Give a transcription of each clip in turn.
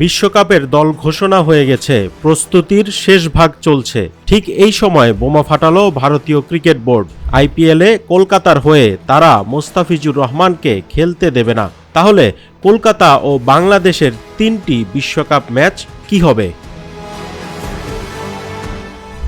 বিশ্বকাপের দল ঘোষণা হয়ে গেছে, প্রস্তুতির শেষ ভাগ চলছে। ঠিক এই সময় বোমা ফাটালো ভারতীয় ক্রিকেট বোর্ড। আইপিএলে কলকাতার হয়ে তারা মোস্তাফিজুর রহমানকে খেলতে দেবে না। তাহলে কলকাতা ও বাংলাদেশের 3টি বিশ্বকাপ ম্যাচ কি হবে?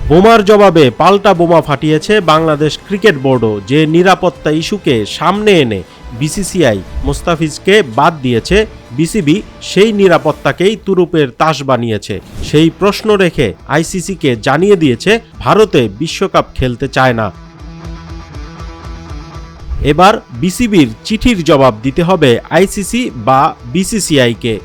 বোমার জবাবে পাল্টা বোমা ফাটিয়েছে বাংলাদেশ ক্রিকেট বোর্ডও, যে নিরাপত্তা ইস্যুকে সামনে এনে বিসিসিআই মোস্তাফিজকে বাদ দিয়েছে। বিসিবি সেই নিরাপত্তাকেই তুরুপের তাস বানিয়েছে। সেই প্রশ্ন রেখে আইসিসিকে জানিয়ে দিয়েছে ভারতে বিশ্বকাপ খেলতে চায় না। এবার বিসিবির চিঠির জবাব দিতে হবে আইসিসি বা বিসিসিআইকে।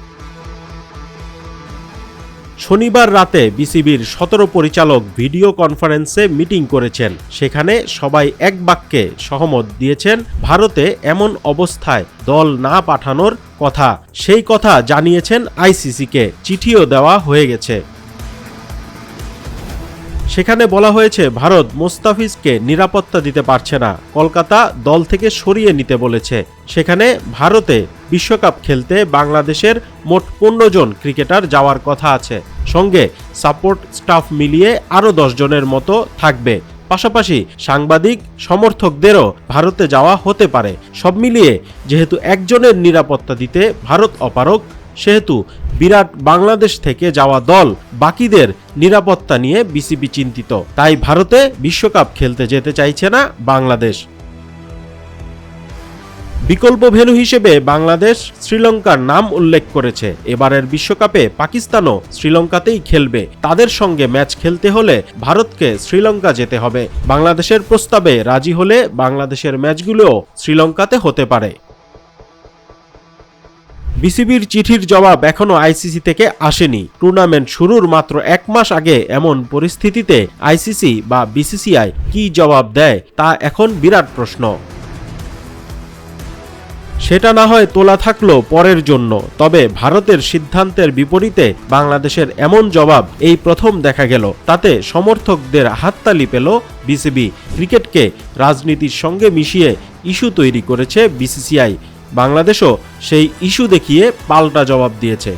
শনিবার রাতে বিসিবির 17 পরিচালক ভিডিও কনফারেন্সে মিটিং করেছেন। সেখানে সবাই এক বাক্যে সহমত দিয়েছেন ভারতে এমন অবস্থায় দল না পাঠানোর কথা। সেই কথা জানিয়েছেন আইসিসিকে, চিঠিও দেওয়া হয়ে গেছে। সেখানে বলা হয়েছে ভারত মোস্তাফিজকে নিরাপত্তা দিতে পারছে না, কলকাতা দল থেকে সরিয়ে নিতে বলেছে। সেখানে ভারতে বিশ্বকাপ খেলতে বাংলাদেশের মোট 15 জন ক্রিকেটার যাওয়ার কথা আছে। সঙ্গে সাপোর্ট স্টাফ মিলিয়ে আরও 10 জনের মতো থাকবে। পাশাপাশি সাংবাদিক সমর্থকদেরও ভারতে যাওয়া হতে পারে। সব মিলিয়ে যেহেতু একজনের নিরাপত্তা দিতে ভারত অপারগ, সেহেতু বিরাট বাংলাদেশ থেকে যাওয়া দল বাকিদের নিরাপত্তা নিয়ে বিসিবি চিন্তিত। তাই ভারতে বিশ্বকাপ খেলতে যেতে চাইছে না বাংলাদেশ। বিকল্প ভেন্যু হিসেবে বাংলাদেশ শ্রীলঙ্কার নাম উল্লেখ করেছে। এবারের বিশ্বকাপে পাকিস্তানও শ্রীলঙ্কাতেই খেলবে। তাদের সঙ্গে ম্যাচ খেলতে হলে ভারতকে শ্রীলঙ্কা যেতে হবে। বাংলাদেশের প্রস্তাবে রাজি হলে বাংলাদেশের ম্যাচগুলোও শ্রীলঙ্কাতে হতে পারে। বিসিবির চিঠির জবাব এখনো আইসিসি থেকে আসেনি। টুর্নামেন্ট শুরুর মাত্র 1 মাস আগে এমন পরিস্থিতিতে আইসিসি বা বিসিসিআই কি জবাব দেয় তা এখন বিরাট প্রশ্ন। সেটা না হয় তোলা থাকলো পরের জন্য। তবে ভারতের সিদ্ধান্তের বিপরীতে বাংলাদেশের এমন জবাব এই প্রথম দেখা গেল। তাতে সমর্থকদের হাততালি পেল বিসিবি। ক্রিকেটকে রাজনীতির সঙ্গে মিশিয়ে ইস্যু তৈরি করেছে বিসিসিআই। বাংলাদেশও সেই ইস্যু দেখিয়ে পাল্টা জবাব দিয়েছে।